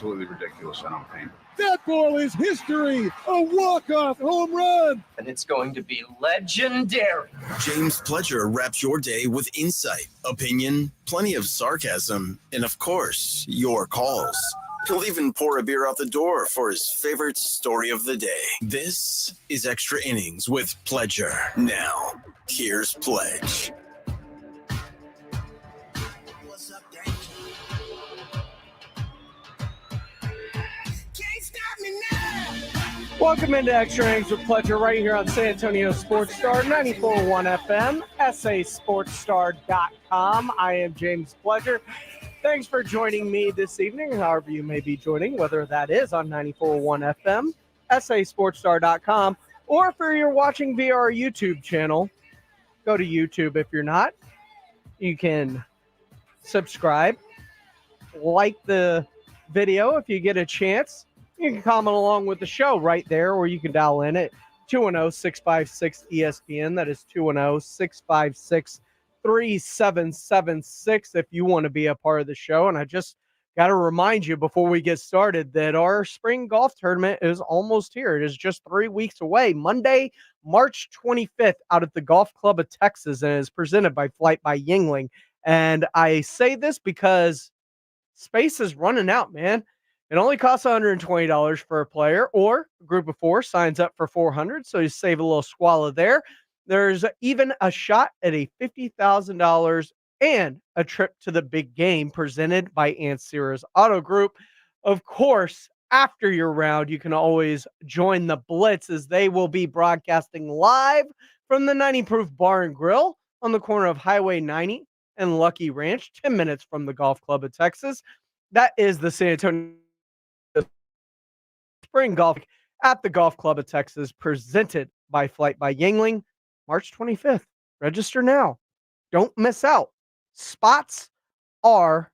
absolutely ridiculous. I don't paint. That ball is history, a walk-off home run. And it's going to be legendary. James Pledger wraps your day with insight, opinion, plenty of sarcasm, and of course, your calls. He'll even pour a beer out the door for his favorite story of the day. This is Extra Innings with Pledger. Now, here's Pledge. Welcome into Extra Innings with Pledger right here on San Antonio Sports Star, 94.1 FM, sasportsstar.com. I am James Pledger. Thanks for joining me this evening, however you may be joining, whether that is on 94.1 FM, sasportsstar.com, or if you're watching via our YouTube channel, go to YouTube. If you're not, you can subscribe, like the video if you get a chance. You can comment along with the show right there, or you can dial in at 210-656-ESPN. That is 210-656-3776 if you want to be a part of the show. And I just got to remind you before we get started that our spring golf tournament is almost here. It is just 3 weeks away, Monday, March 25th, out at the Golf Club of Texas, and is presented by Flight by Yingling. And I say this because space is running out, man. It only costs $120 for a player, or a group of four signs up for $400, so you save a little squalor there. There's even a shot at a $50,000 and a trip to the big game presented by Ancira's Auto Group. Of course, after your round, you can always join the Blitz, as they will be broadcasting live from the 90 Proof Bar and Grill on the corner of Highway 90 and Lucky Ranch, 10 minutes from the Golf Club of Texas. That is the San Antonio Spring Golf at the Golf Club of Texas, presented by Flight by Yingling, March 25th. Register now. Don't miss out. Spots are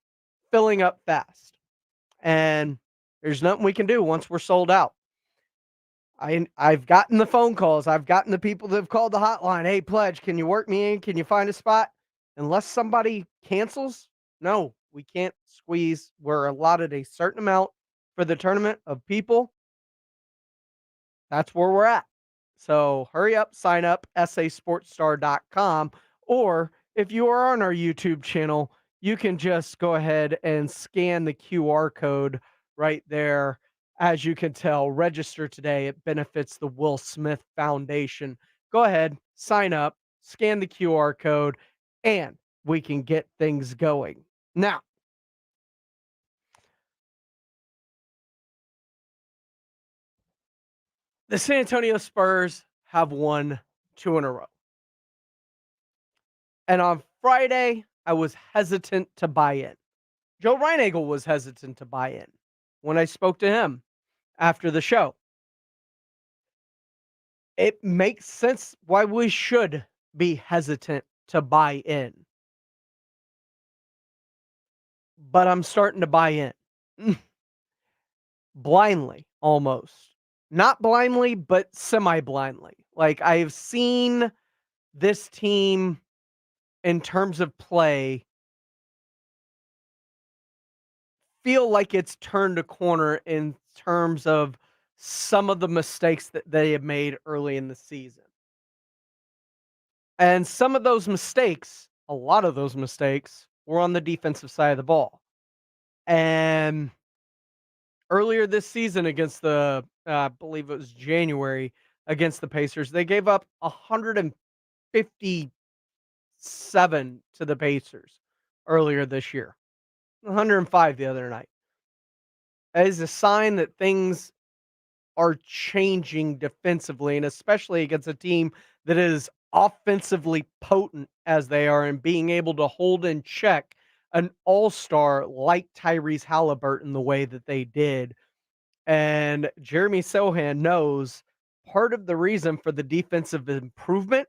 filling up fast, and there's nothing we can do once we're sold out. I've gotten the phone calls. I've gotten the people that have called the hotline. Hey, Pledge, can you work me in? Can you find a spot? Unless somebody cancels, no, we can't squeeze. We're allotted a certain amount for the tournament of people. That's where we're at. So hurry up, sign up, sasportsstar.com. Or if you are on our YouTube channel, you can just go ahead and scan the QR code right there. As you can tell, register today. It benefits the Will Smith Foundation. Go ahead, sign up, scan the QR code, and we can get things going. Now, the San Antonio Spurs have won 2 in a row. And on Friday, I was hesitant to buy in. Joe Reinagle was hesitant to buy in when I spoke to him after the show. It makes sense why we should be hesitant to buy in. But I'm starting to buy in. Blindly, almost. Not blindly, but semi-blindly. Like, I've seen this team, in terms of play, feel like it's turned a corner in terms of some of the mistakes that they have made early in the season. And some of those mistakes, a lot of those mistakes, were on the defensive side of the ball. And earlier this season against the, I believe it was January, against the Pacers, they gave up 157 to the Pacers earlier this year. 105 the other night. That is a sign that things are changing defensively, and especially against a team that is offensively potent as they are, and being able to hold in check an all-star like Tyrese Halliburton the way that they did. And Jeremy Sohan knows part of the reason for the defensive improvement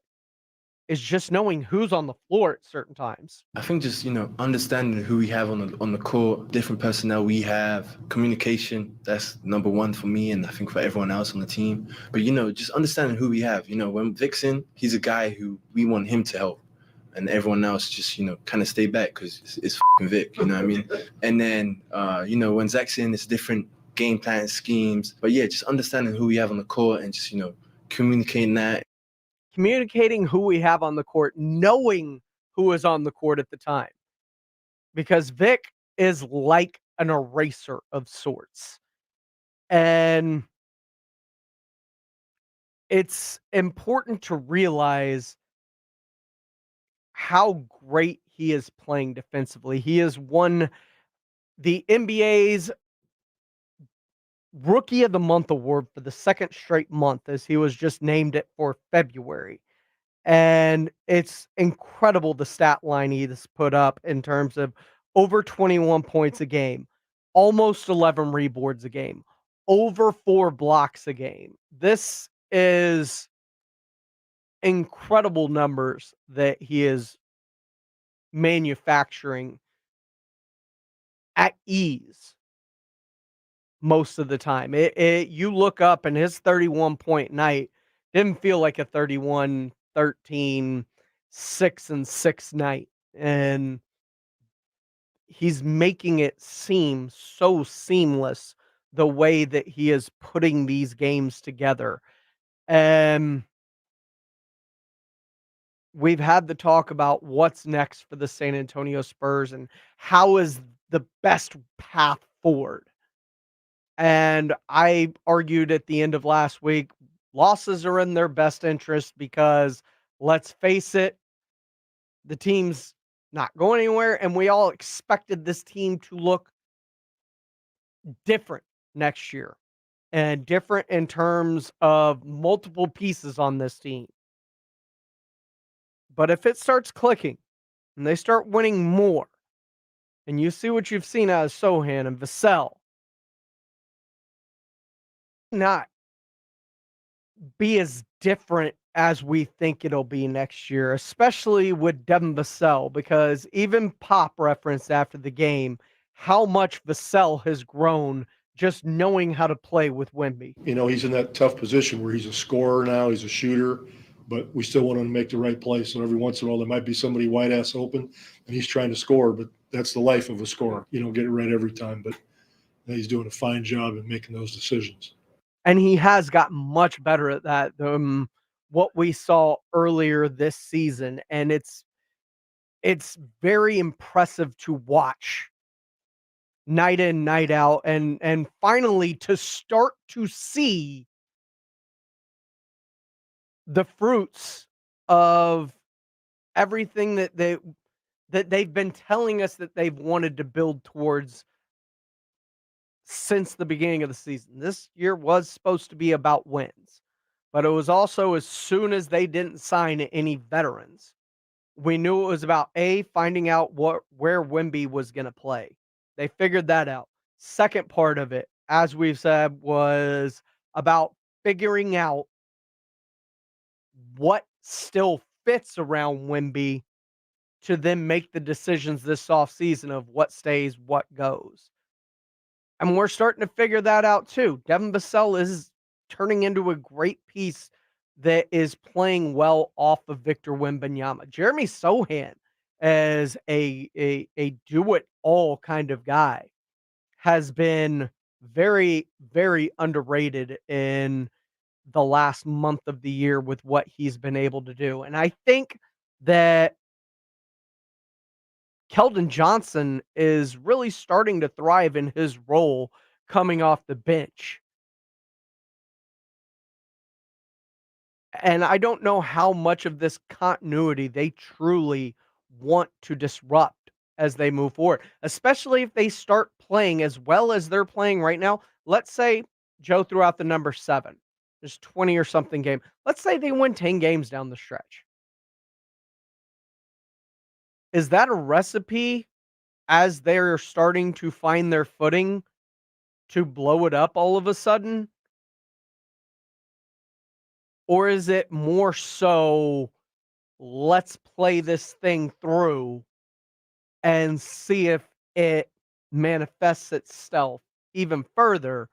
is just knowing who's on the floor at certain times. I think just, understanding who we have on the court, different personnel we have, communication, that's number one for me and I think for everyone else on the team. But, just understanding who we have. When Vixen, he's a guy who we want him to help. and everyone else just, kind of stay back because it's fucking Vic, you know what I mean? And then, when Zach's in, it's different game plan schemes. But yeah, just understanding who we have on the court and just, communicating that. Communicating who we have on the court, knowing who is on the court at the time. Because Vic is like an eraser of sorts. And it's important to realize how great he is playing defensively. He has won the NBA's Rookie of the Month award for the second straight month, as he was just named it for February. And it's incredible the stat line he's put up in terms of over 21 points a game, almost 11 rebounds a game, over 4 blocks a game. This is incredible numbers that he is manufacturing at ease most of the time. You look up and his 31-point night didn't feel like a 31, 13, 6 and 6 night. And he's making it seem so seamless the way that he is putting these games together. And we've had the talk about what's next for the San Antonio Spurs and how is the best path forward. And I argued at the end of last week, losses are in their best interest because, let's face it, the team's not going anywhere, and we all expected this team to look different next year, and different in terms of multiple pieces on this team. But if it starts clicking, and they start winning more, and you see what you've seen out of Sohan and Vassell, not be as different as we think it'll be next year, especially with Devin Vassell, because even Pop referenced after the game how much Vassell has grown just knowing how to play with Wemby. He's in that tough position where he's a scorer now, he's a shooter, but we still want him to make the right play. So every once in a while, there might be somebody wide ass open and he's trying to score, but that's the life of a scorer. You don't get it right every time, but he's doing a fine job in making those decisions. And he has gotten much better at that than what we saw earlier this season. And it's very impressive to watch night in, night out, and finally to start to see the fruits of everything that they've been telling us that they've wanted to build towards since the beginning of the season. This year was supposed to be about wins, but it was also, as soon as they didn't sign any veterans, we knew it was about finding out where Wemby was going to play. They figured that out. Second part of it, as we've said, was about figuring out what still fits around Wemby to then make the decisions this offseason of what stays, what goes. And we're starting to figure that out too. Devin Vassell is turning into a great piece that is playing well off of Victor Wembanyama. Jeremy Sohan, as a do-it-all kind of guy, has been very, very underrated in the last month of the year with what he's been able to do. And I think that Keldon Johnson is really starting to thrive in his role coming off the bench. And I don't know how much of this continuity they truly want to disrupt as they move forward, especially if they start playing as well as they're playing right now. Let's say Joe threw out the number 7. There's 20 or something game. Let's say they win 10 games down the stretch. Is that a recipe as they're starting to find their footing to blow it up all of a sudden? Or is it more so, let's play this thing through and see if it manifests itself even further,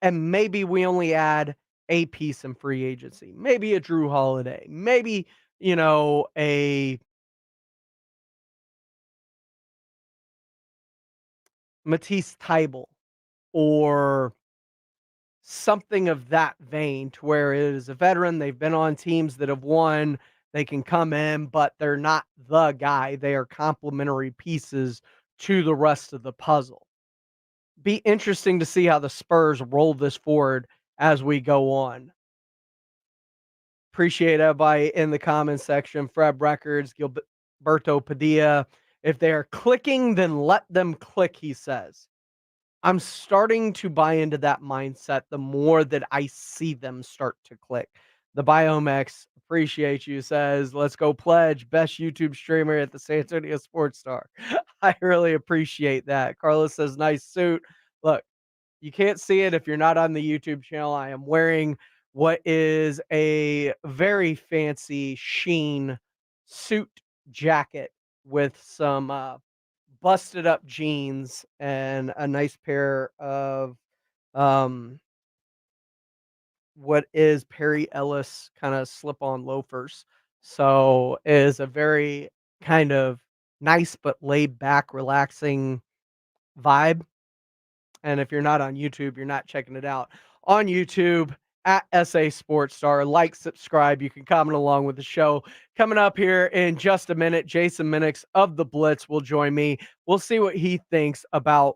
and maybe we only add a piece in free agency, maybe a Drew Holiday, maybe, a Matisse Tybalt or something of that vein, to where it is a veteran. They've been on teams that have won. They can come in, but they're not the guy. They are complementary pieces to the rest of the puzzle. Be interesting to see how the Spurs roll this forward as we go on. Appreciate everybody in the comment section. Fred Records, Gilberto Padilla. If they are clicking, then let them click, he says. I'm starting to buy into that mindset the more that I see them start to click. The Biomex, appreciate you, says, let's go Pledge, best YouTube streamer at the San Antonio Sports Star. I really appreciate that. Carlos says, nice suit. Look, you can't see it if you're not on the YouTube channel. I am wearing what is a very fancy sheen suit jacket with some busted up jeans and a nice pair of what is Perry Ellis kind of slip-on loafers. So it is a very kind of nice but laid back, relaxing vibe. And if you're not on YouTube, you're not checking it out on YouTube at SA Sports Star. Like, subscribe. You can comment along with the show. Coming up here in just a minute, Jason Minix of the Blitz will join me. We'll see what he thinks about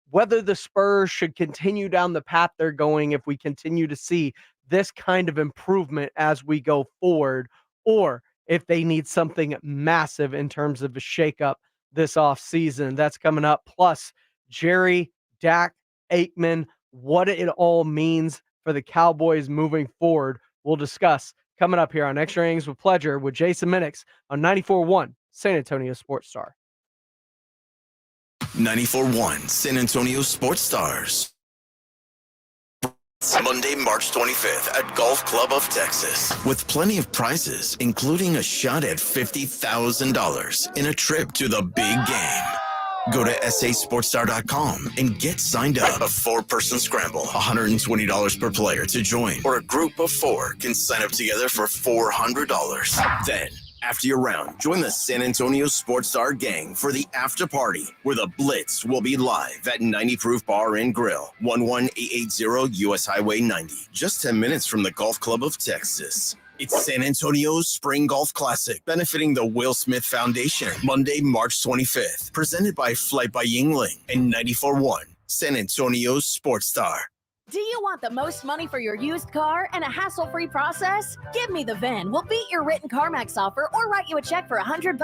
whether the Spurs should continue down the path they're going if we continue to see this kind of improvement as we go forward, or if they need something massive in terms of a shakeup this offseason. That's coming up. Plus, Jerry, Dak, Aikman, what it all means for the Cowboys moving forward. We'll discuss coming up here on Extra Innings with Pleasure with Jason Minix on 94.1 San Antonio Sports Star. 94.1 San Antonio Sports Stars. Monday, March 25th at Golf Club of Texas with plenty of prizes, including a shot at $50,000 in a trip to the big game. Go to sasportstar.com and get signed up. A 4-person scramble, $120 per player to join, or a group of 4 can sign up together for $400. Then, after your round, join the San Antonio Sports Star gang for the after party, where the Blitz will be live at 90 Proof Bar and Grill, 11880 US Highway 90, just 10 minutes from the Golf Club of Texas. It's San Antonio's Spring Golf Classic, benefiting the Will Smith Foundation, Monday, March 25th, presented by Flight by Yingling and 94.1 San Antonio's Sports Star. Do you want the most money for your used car and a hassle-free process? Give Me the VIN will beat your written CarMax offer or write you a check for $100.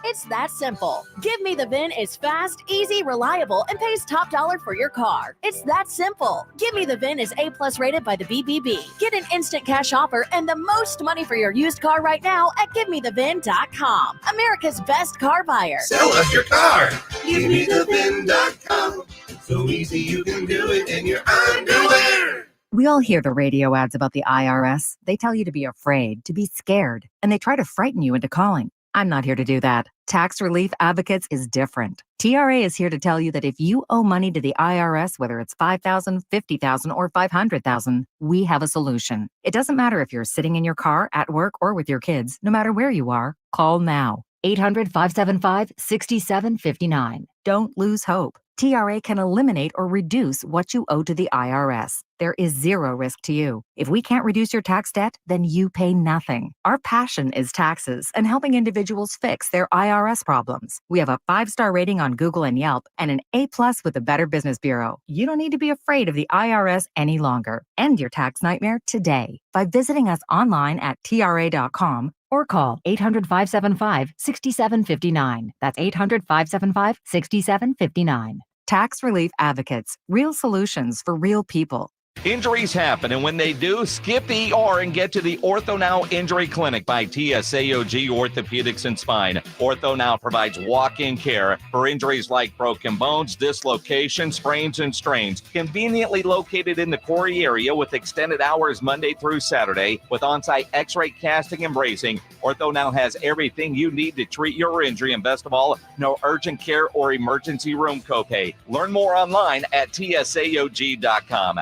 It's that simple. Give Me the VIN is fast, easy, reliable, and pays top dollar for your car. It's that simple. Give Me the VIN is A+ rated by the BBB. Get an instant cash offer and the most money for your used car right now at GiveMeTheVIN.com. America's best car buyer. Sell us your car. GiveMeTheVIN.com. So easy you can do it in your underwear. We all hear the radio ads about the IRS. They tell you to be afraid, to be scared, and they try to frighten you into calling. I'm not here to do that. Tax Relief Advocates is different. TRA is here to tell you that if you owe money to the IRS, whether it's $5,000, $50,000, or $500,000, we have a solution. It doesn't matter if you're sitting in your car, at work, or with your kids. No matter where you are, call now. 800-575-6759. Don't lose hope. TRA can eliminate or reduce what you owe to the IRS. There is zero risk to you. If we can't reduce your tax debt, then you pay nothing. Our passion is taxes and helping individuals fix their IRS problems. We have a 5-star rating on Google and Yelp and an A+ with the Better Business Bureau. You don't need to be afraid of the IRS any longer. End your tax nightmare today by visiting us online at TRA.com or call 800-575-6759. That's 800-575-6759. Tax Relief Advocates. Real solutions for real people. Injuries happen, and when they do, skip the ER and get to the Ortho Now Injury Clinic by TSAOG Orthopedics and Spine. Ortho Now provides walk-in care for injuries like broken bones, dislocations, sprains, and strains. Conveniently located in the Quarry area with extended hours Monday through Saturday with on-site x-ray casting and bracing, Ortho Now has everything you need to treat your injury, and best of all, no urgent care or emergency room copay. Learn more online at TSAOG.com.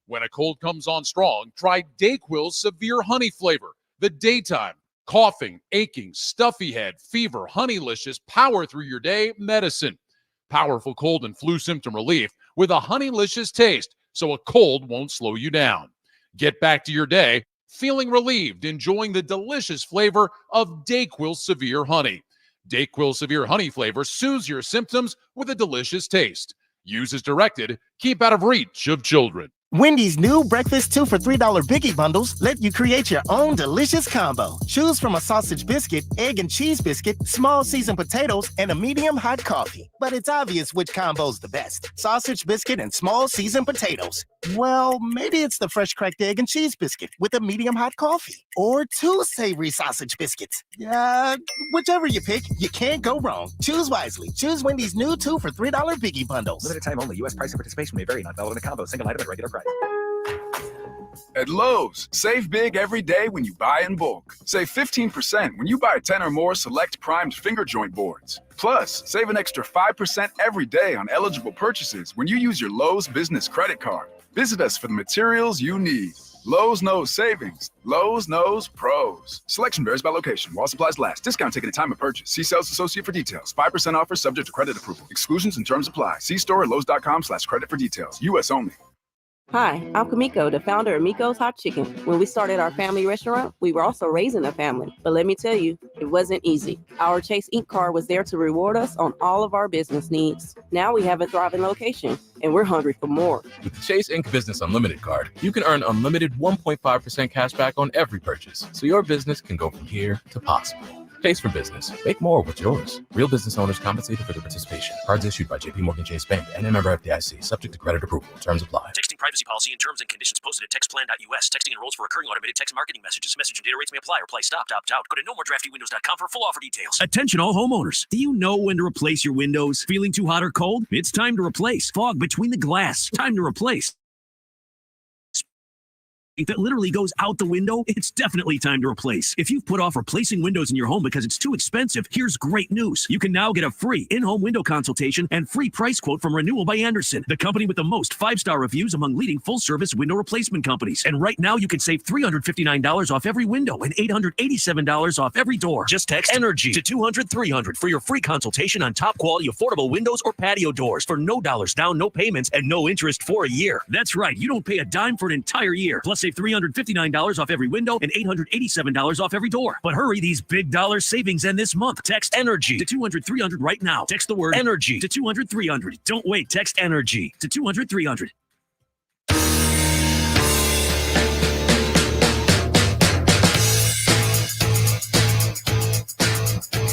When a cold comes on strong, try DayQuil's Severe Honey Flavor. The daytime, coughing, aching, stuffy head, fever, honeylicious, power through your day medicine. Powerful cold and flu symptom relief with a honeylicious taste, so a cold won't slow you down. Get back to your day feeling relieved, enjoying the delicious flavor of Dayquil Severe Honey. Dayquil Severe Honey flavor soothes your symptoms with a delicious taste. Use as directed. Keep out of reach of children. Wendy's new breakfast 2 for $3 Biggie Bundles let you create your own delicious combo. Choose from a sausage biscuit, egg and cheese biscuit, small seasoned potatoes, and a medium hot coffee. But it's obvious which combo's the best. Sausage biscuit and small seasoned potatoes. Well, maybe it's the fresh cracked egg and cheese biscuit with a medium hot coffee. Or 2 savory sausage biscuits. Whichever you pick, you can't go wrong. Choose wisely. Choose Wendy's new 2 for $3 Biggie Bundles. Limited time only. U.S. price and participation may vary. Not valid in a combo. Single item at regular price. At Lowe's, save big every day when you buy in bulk. Save 15% when you buy 10 or more select primed finger joint boards. Plus, save an extra 5% every day on eligible purchases when you use your Lowe's business credit card. Visit us for the materials you need. Lowe's knows savings. Lowe's knows pros. Selection varies by location. While supplies last. Discount taken at time of purchase. See sales associate for details. 5% offer subject to credit approval. Exclusions and terms apply. See store at lowes.com/credit for details. U.S. only. Hi, I'm Kamiko, the founder of Miko's Hot Chicken. When we started our family restaurant, we were also raising a family. But let me tell you, it wasn't easy. Our Chase Inc. card was there to reward us on all of our business needs. Now we have a thriving location, and we're hungry for more. With the Chase Inc. Business Unlimited card, you can earn unlimited 1.5% cash back on every purchase, so your business can go from here to possible. Chase for business. Make more with yours. Real business owners compensated for their participation. Cards issued by JPMorgan Chase Bank and a member FDIC. Subject to credit approval. Terms apply. Texting privacy policy and terms and conditions posted at textplan.us. Texting enrolls for recurring automated text marketing messages. Message and data rates may apply. Reply stop, opt out. Go to nomoredraftywindows.com for full offer details. Attention all homeowners. Do you know when to replace your windows? Feeling too hot or cold? It's time to replace. Fog between the glass. Time to replace. That literally goes out the window, it's definitely time to replace. If you've put off replacing windows in your home because it's too expensive, here's great news. You can now get a free in-home window consultation and free price quote from Renewal by Andersen, the company with the most 5-star reviews among leading full-service window replacement companies. And right now, you can save $359 off every window and $887 off every door. Just text ENERGY to 200-300 for your free consultation on top-quality affordable windows or patio doors for no dollars down, no payments, and no interest for a year. That's right, you don't pay a dime for an entire year. Plus, save $359 off every window and $887 off every door. But hurry, these big dollar savings end this month. Text ENERGY to 200-300 right now. Text the word ENERGY to 200-300. Don't wait. Text ENERGY to 200-300.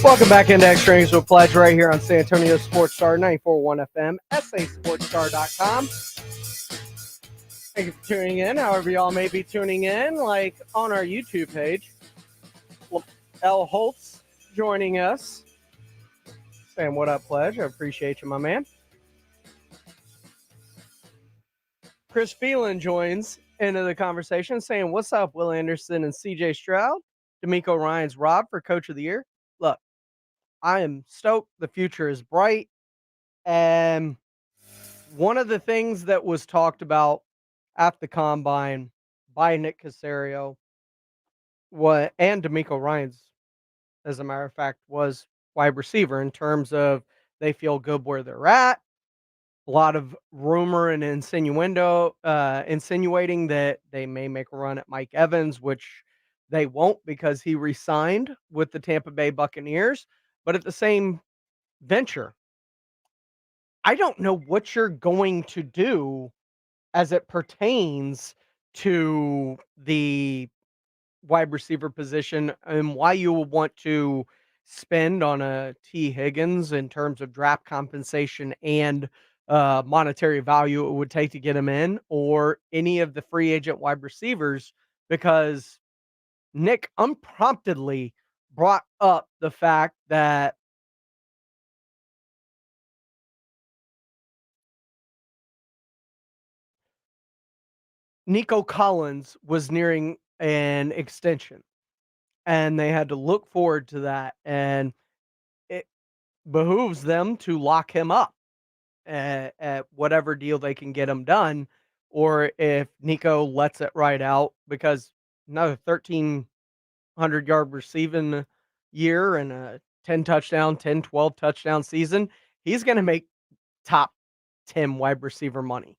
Welcome back into Extra Innings with Pledge right here on San Antonio Sports Star 94.1 FM, sasportstar.com. Thank you for tuning in, however y'all may be tuning in, like on our YouTube page. L. Holtz joining us. Saying what up, Pledge. I appreciate you, my man. Chris Phelan joins into the conversation saying, what's up, Will Anderson and CJ Stroud? D'Amico Ryan's Rob for Coach of the Year. Look, I am stoked. The future is bright. And one of the things that was talked about at the Combine by Nick Caserio and D'Amico Ryans, as a matter of fact, was wide receiver in terms of they feel good where they're at. A lot of rumor and insinuating that they may make a run at Mike Evans, which they won't because he re-signed with the Tampa Bay Buccaneers. But at the same venture, I don't know what you're going to do as it pertains to the wide receiver position and why you will want to spend on a T. Higgins in terms of draft compensation and monetary value it would take to get him in, or any of the free agent wide receivers, because Nick unpromptedly brought up the fact that Nico Collins was nearing an extension, and they had to look forward to that, and it behooves them to lock him up at whatever deal they can get him done, or if Nico lets it ride out, because another 1,300-yard receiving year and a 12 touchdown season, he's going to make top 10 wide receiver money.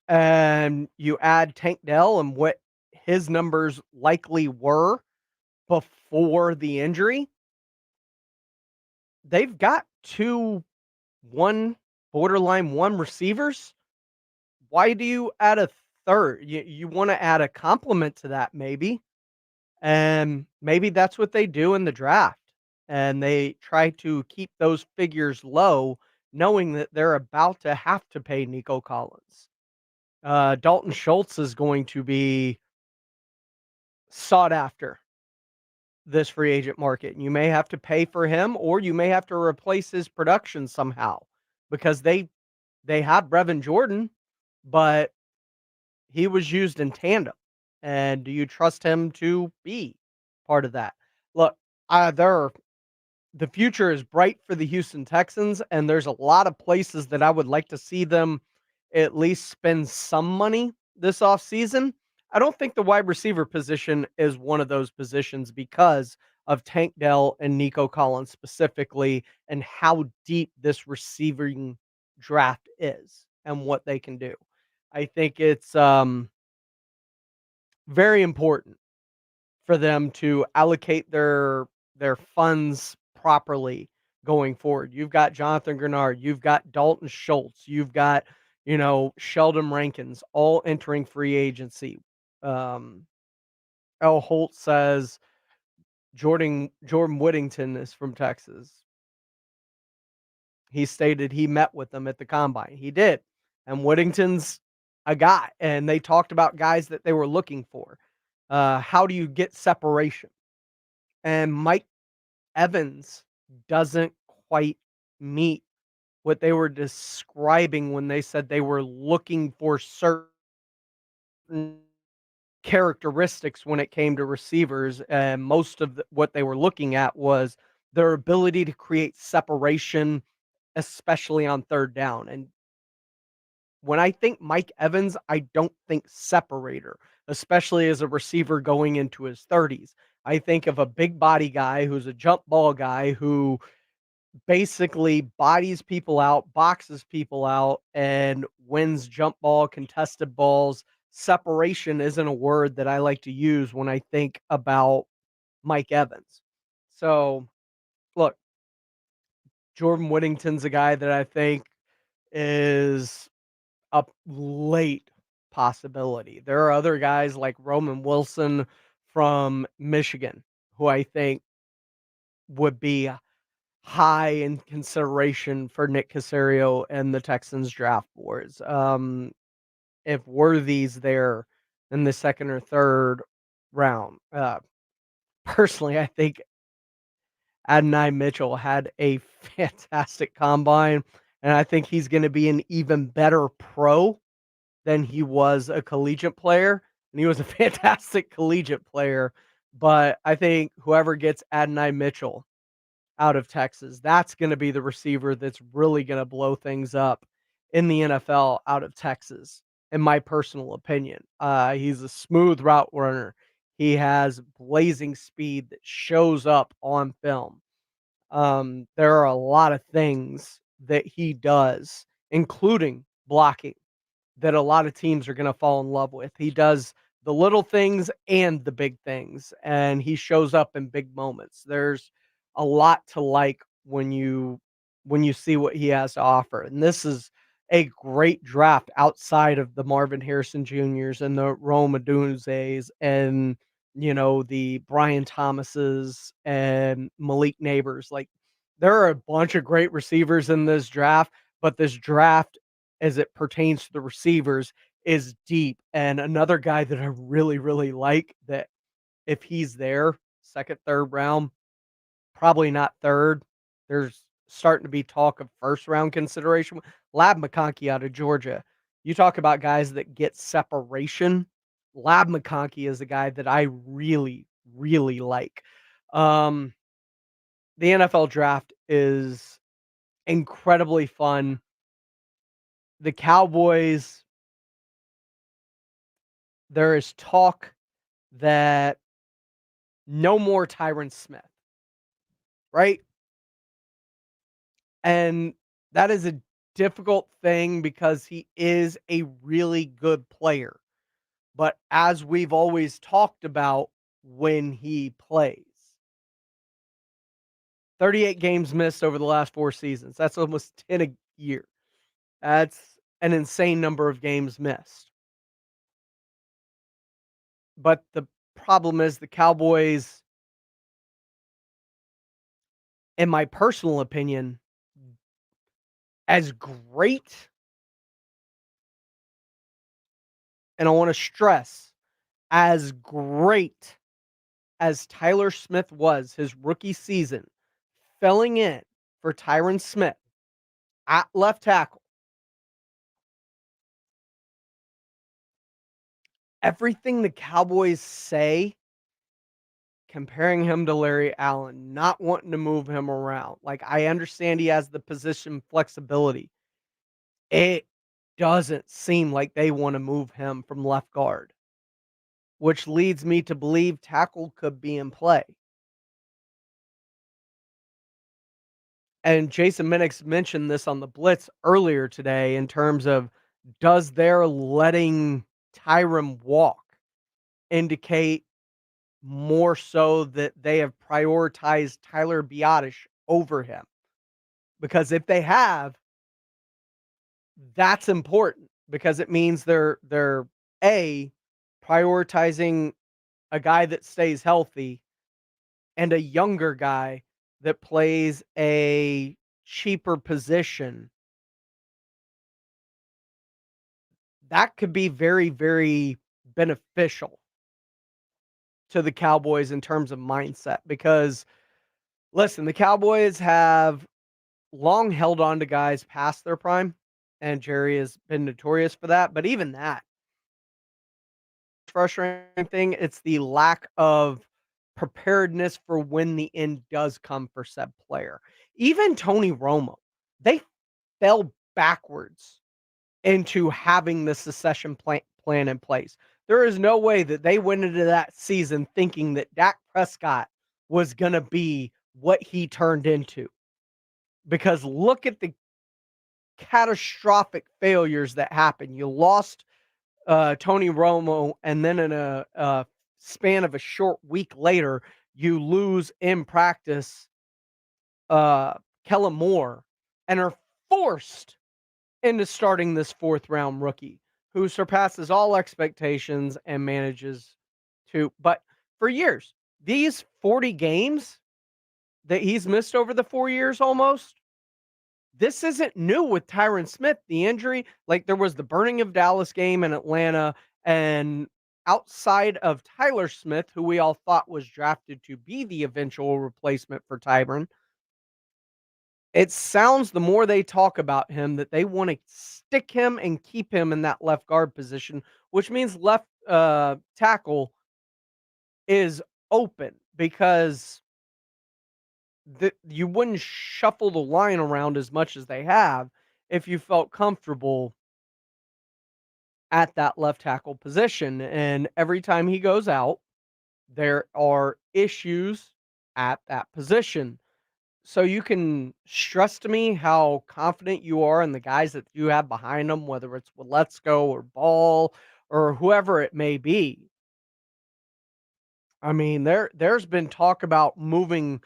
And you add Tank Dell and what his numbers likely were before the injury, they've got borderline one receivers. Why do you add a third? You want to add a complement to that, maybe. And maybe that's what they do in the draft. And they try to keep those figures low, knowing that they're about to have to pay Nico Collins. Dalton Schultz is going to be sought after this free agent market. You may have to pay for him, or you may have to replace his production somehow, because they have Brevin Jordan, but he was used in tandem. And do you trust him to be part of that? Look, the future is bright for the Houston Texans, and there's a lot of places that I would like to see them at least spend some money this offseason. I don't think the wide receiver position is one of those positions because of Tank Dell and Nico Collins specifically, and how deep this receiving draft is and what they can do. I think it's very important for them to allocate their funds properly going forward. You've got Jonathan Grenard, you've got Dalton Schultz, you've got, Sheldon Rankins all entering free agency. L. Holt says Jordan Whittington is from Texas. He stated he met with them at the combine. He did. And Whittington's a guy. And they talked about guys that they were looking for. How do you get separation? And Mike Evans doesn't quite meet what they were describing when they said they were looking for certain characteristics when it came to receivers. And most of what they were looking at was their ability to create separation, especially on third down. And when I think Mike Evans, I don't think separator, especially as a receiver going into his 30s. I think of a big body guy who's a jump ball guy who basically bodies people out, boxes people out, and wins jump ball, contested balls. Separation isn't a word that I like to use when I think about Mike Evans. So, look, Jordan Whittington's a guy that I think is a late possibility. There are other guys like Roman Wilson from Michigan who I think would be high in consideration for Nick Caserio and the Texans draft boards. If Worthy's there in the second or third round. Personally, I think Adonai Mitchell had a fantastic combine, and I think he's going to be an even better pro than he was a collegiate player. And he was a fantastic collegiate player. But I think whoever gets Adonai Mitchell out of Texas, that's going to be the receiver that's really going to blow things up in the NFL out of Texas, in my personal opinion. He's a smooth route runner. He has blazing speed that shows up on film. There are a lot of things that he does, including blocking, that a lot of teams are going to fall in love with. He does the little things and the big things, and he shows up in big moments. There's a lot to like when you see what he has to offer. And this is a great draft outside of the Marvin Harrison Jr.'s and the Rome Odunze's and the Brian Thomases and Malik Neighbors. Like, there are a bunch of great receivers in this draft, but this draft, as it pertains to the receivers, is deep. And another guy that I really, really like, that if he's there, second, third round, probably not third. There's starting to be talk of first round consideration. Lab McConkey out of Georgia. You talk about guys that get separation. Lab McConkey is a guy that I really, really like. The NFL draft is incredibly fun. The Cowboys, there is talk that no more Tyron Smith, right? And that is a difficult thing because he is a really good player. But as we've always talked about, when he plays, 38 games missed over the last 4 seasons. That's almost 10 a year. That's an insane number of games missed. But the problem is the Cowboys, in my personal opinion, as great, and I want to stress, as great as Tyler Smith was his rookie season, filling in for Tyron Smith at left tackle, everything the Cowboys say comparing him to Larry Allen, not wanting to move him around. Like, I understand he has the position flexibility. It doesn't seem like they want to move him from left guard, which leads me to believe tackle could be in play. And Jason Minix mentioned this on the Blitz earlier today in terms of, does their letting Tyron walk indicate more so that they have prioritized Tyler Biotish over him? Because if they have, that's important, because it means they're A, prioritizing a guy that stays healthy and a younger guy that plays a cheaper position. That could be very, very beneficial to the Cowboys in terms of mindset, because listen, the Cowboys have long held on to guys past their prime, and Jerry has been notorious for that. But even that, frustrating thing, it's the lack of preparedness for when the end does come for said player. Even Tony Romo, they fell backwards into having the succession plan in place. There is no way that they went into that season thinking that Dak Prescott was going to be what he turned into. Because look at the catastrophic failures that happened. You lost Tony Romo, and then in a span of a short week later, you lose in practice Kellen Moore, and are forced into starting this 4th round rookie who surpasses all expectations and manages to. But for years, these 40 games that he's missed over the 4 years almost, this isn't new with Tyron Smith. The injury, like, there was the burning of Dallas game in Atlanta, and outside of Tyler Smith, who we all thought was drafted to be the eventual replacement for Tyron, it sounds, the more they talk about him, that they want to stick him and keep him in that left guard position, which means left tackle is open, because you wouldn't shuffle the line around as much as they have if you felt comfortable at that left tackle position. And every time he goes out, there are issues at that position. So you can stress to me how confident you are in the guys that you have behind them, whether it's Waletzko or Ball or whoever it may be. I mean, there's been talk about moving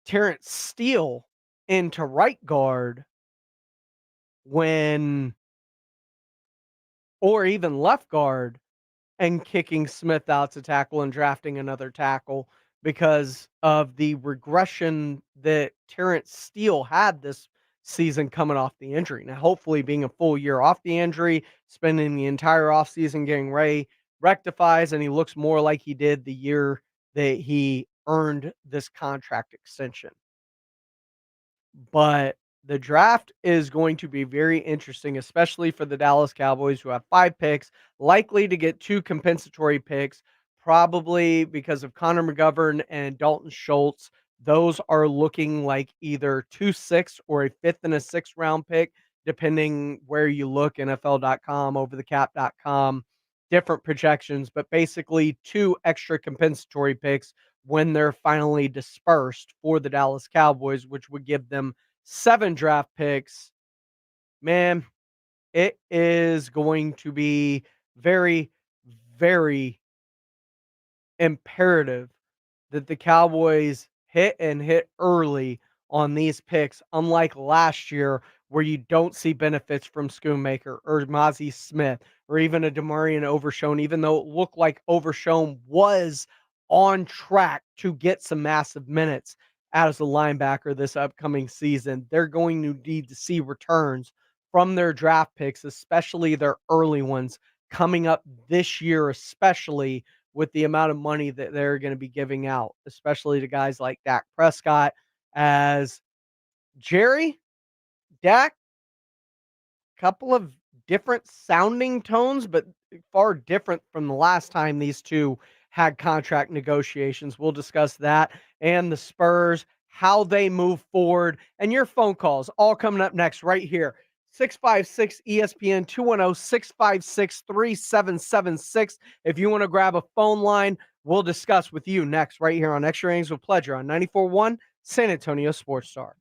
Terrence Steele into right guard or even left guard, and kicking Smith out to tackle and drafting another tackle because of the regression that Terrence Steele had this season coming off the injury. Now, hopefully being a full year off the injury, spending the entire offseason getting ready, rectifies, and he looks more like he did the year that he earned this contract extension. But the draft is going to be very interesting, especially for the Dallas Cowboys, who have 5 picks, likely to get 2 compensatory picks, probably because of Connor McGovern and Dalton Schultz. Those are looking like either 2 6 or a 5th and a 6th round pick, depending where you look, NFL.com, overthecap.com, different projections, but basically 2 extra compensatory picks when they're finally dispersed for the Dallas Cowboys, which would give them 7 draft picks man, it is going to be very, very imperative that the Cowboys hit and hit early on these picks, unlike last year where you don't see benefits from Schoonmaker or Mozzie Smith or even a Demarion Overshown, even though it looked like Overshown was on track to get some massive minutes as a linebacker this upcoming season. They're going to need to see returns from their draft picks, especially their early ones coming up this year, especially with the amount of money that they're going to be giving out, especially to guys like Dak Prescott, as Dak, couple of different sounding tones, but far different from the last time these two had contract negotiations. We'll discuss that and the Spurs, how they move forward, and your phone calls all coming up next right here. 656 ESPN 210-656-3776. If you want to grab a phone line, we'll discuss with you next right here on Extra Innings with Pleasure on 94.1 San Antonio Sports Star.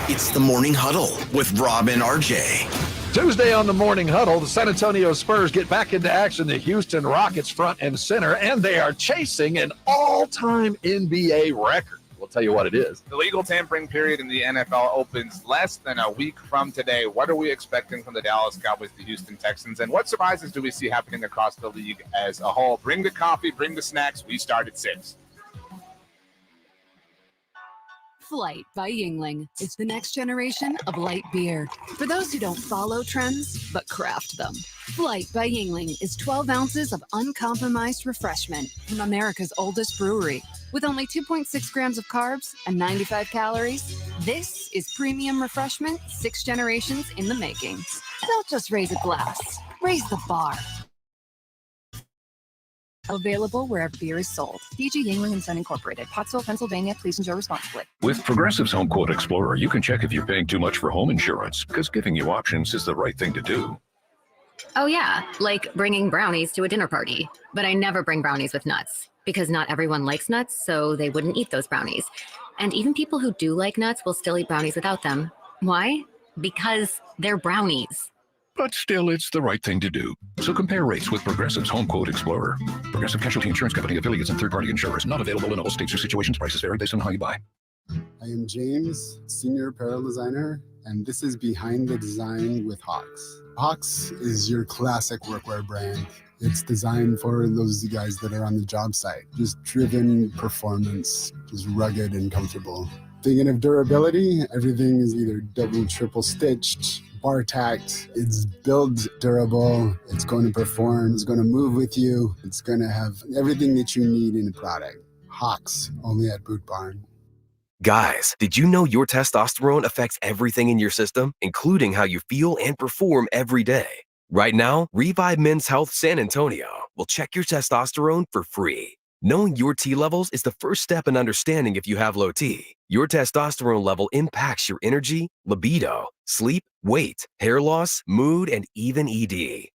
It's the Morning Huddle with Rob and RJ. Tuesday on the Morning Huddle, the San Antonio Spurs get back into action. The Houston Rockets front and center, and they are chasing an all-time NBA record. We'll tell you what it is. The legal tampering period in the NFL opens less than a week from today. What are we expecting from the Dallas Cowboys, the Houston Texans, and what surprises do we see happening across the league as a whole? Bring the coffee, bring the snacks. We start at 6. Flight by Yingling. It's the next generation of light beer. For those who don't follow trends, but craft them. Flight by Yingling is 12 ounces of uncompromised refreshment from America's oldest brewery. With only 2.6 grams of carbs and 95 calories, this is premium refreshment 6 generations in the making. Don't just raise a glass, raise the bar. Available wherever beer is sold. DG Yingling & Son Incorporated, Pottsville, Pennsylvania. Please enjoy responsibly. With Progressive's Home Quote Explorer, you can check if you're paying too much for home insurance, because giving you options is the right thing to do. Oh yeah, like bringing brownies to a dinner party. But I never bring brownies with nuts, because not everyone likes nuts, so they wouldn't eat those brownies. And even people who do like nuts will still eat brownies without them. Why? Because they're brownies. But still, it's the right thing to do. So compare rates with Progressive's Home Quote Explorer. Progressive Casualty Insurance Company, affiliates, and third-party insurers. Not available in all states or situations. Prices vary based on how you buy. I am James, Senior Apparel Designer, and this is Behind the Design with Hawks. Hawks is your classic workwear brand. It's designed for those guys that are on the job site. Just driven performance, just rugged and comfortable. Thinking of durability, everything is either double, triple stitched, bar tacked. It's build durable. It's going to perform. It's going to move with you. It's going to have everything that you need in a product. Hawks, only at Boot Barn. Guys, did you know your testosterone affects everything in your system, including how you feel and perform every day? Right now, Revive Men's Health San Antonio will check your testosterone for free. Knowing your T levels is the first step in understanding if you have low T. Your testosterone level impacts your energy, libido, sleep, weight, hair loss, mood, and even ED.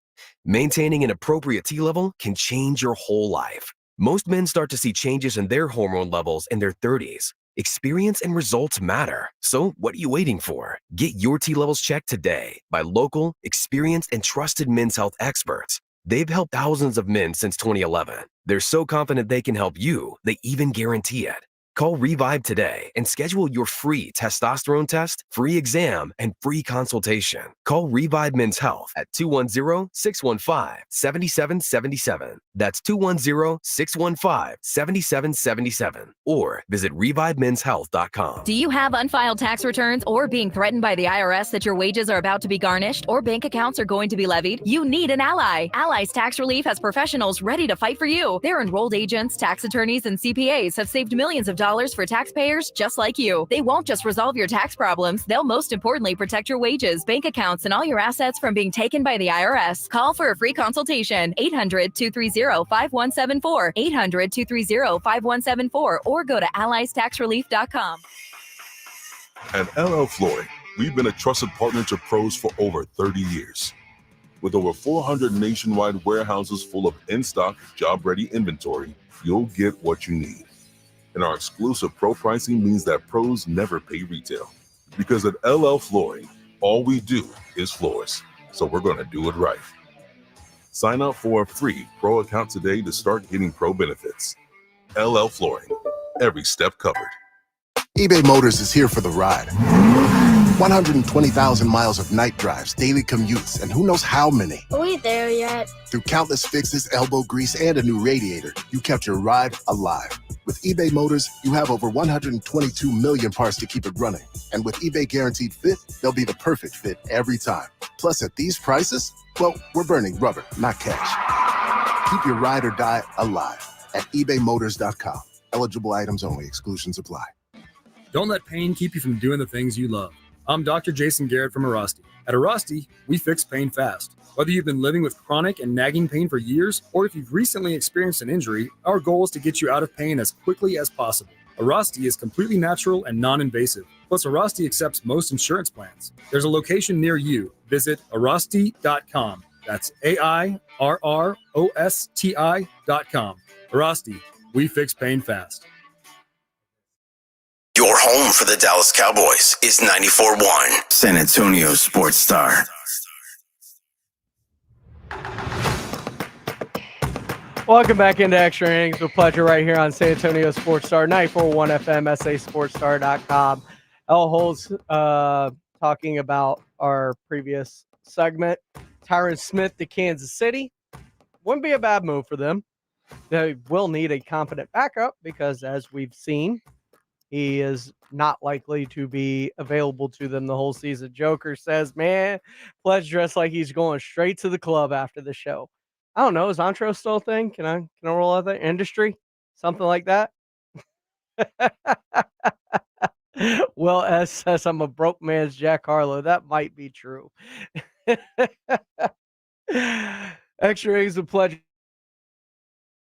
Maintaining an appropriate T level can change your whole life. Most men start to see changes in their hormone levels in their 30s. Experience and results matter. So what are you waiting for? Get your T levels checked today by local, experienced, and trusted men's health experts. They've helped thousands of men since 2011. They're so confident they can help you, they even guarantee it. Call Revive today and schedule your free testosterone test, free exam, and free consultation. Call Revive Men's Health at 210-615-7777. That's 210-615-7777. Or visit ReviveMen'sHealth.com. Do you have unfiled tax returns or being threatened by the IRS that your wages are about to be garnished or bank accounts are going to be levied? You need an ally. Allies Tax Relief has professionals ready to fight for you. Their enrolled agents, tax attorneys, and CPAs have saved millions of dollars for taxpayers just like you. They won't just resolve your tax problems, they'll most importantly protect your wages, bank accounts, and all your assets from being taken by the IRS. Call for a free consultation, 800-230-5174, 800-230-5174, or go to alliestaxrelief.com. At LL Flooring, we've been a trusted partner to pros for over 30 years. With over 400 nationwide warehouses full of in-stock, job-ready inventory, you'll get what you need. And our exclusive pro pricing means that pros never pay retail. Because at LL Flooring, All we do is floors, so we're going to do it right. Sign up for a free Pro account today to start getting Pro benefits. LL Flooring, every step covered. eBay Motors is here for the ride. 120,000 miles of night drives, daily commutes, and who knows how many. Are we there yet? Through countless fixes, elbow grease, and a new radiator, you kept your ride alive. With eBay Motors, you have over 122 million parts to keep it running. And with eBay Guaranteed Fit, they'll be the perfect fit every time. Plus, at these prices, well, we're burning rubber, not cash. Keep your ride or die alive at ebaymotors.com. Eligible items only. Exclusions apply. Don't let pain keep you from doing the things you love. I'm Dr. Jason Garrett from Arasti. At Arasti, we fix pain fast. Whether you've been living with chronic and nagging pain for years, or if you've recently experienced an injury, our goal is to get you out of pain as quickly as possible. Arasti is completely natural and non-invasive. Plus, Arasti accepts most insurance plans. There's a location near you. Visit Arasti.com. That's AIRROSTI.com. Arasti, we fix pain fast. Your home for the Dallas Cowboys is 94.1 San Antonio Sports Star. Welcome back into Extra Innings with pleasure right here on San Antonio Sports Star, 94.1 FM, SASportsStar.com. El Holtz talking about our previous segment. Tyron Smith to Kansas City. Wouldn't be a bad move for them. They will need a competent backup because, as we've seen, he is not likely to be available to them the whole season. Joker says, man, Pledge dressed like he's going straight to the club after the show. I don't know. Is Antro still a thing? Can I roll out the industry? Something like that? Well, S says I'm a broke man's Jack Harlow. That might be true. Extra Innings with Pledge.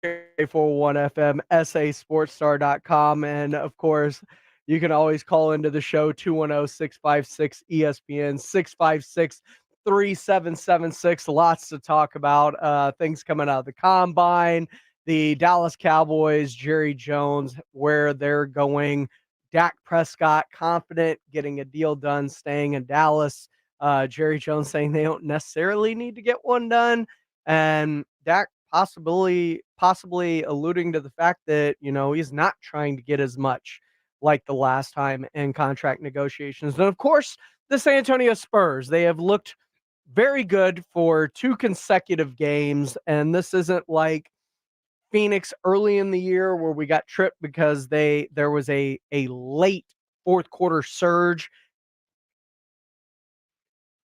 41 FM, SASportsStar.com. And of course, you can always call into the show 210-656-ESPN, 656-3776. Lots to talk about. Things coming out of the combine, the Dallas Cowboys, Jerry Jones, where they're going. Dak Prescott, confident, getting a deal done, staying in Dallas. Jerry Jones saying they don't necessarily need to get one done. And Dak possibly alluding to the fact that, he's not trying to get as much like the last time in contract negotiations. And of course, the San Antonio Spurs, they have looked very good for 2 consecutive games. And this isn't like Phoenix early in the year where we got tripped because there was a late fourth quarter surge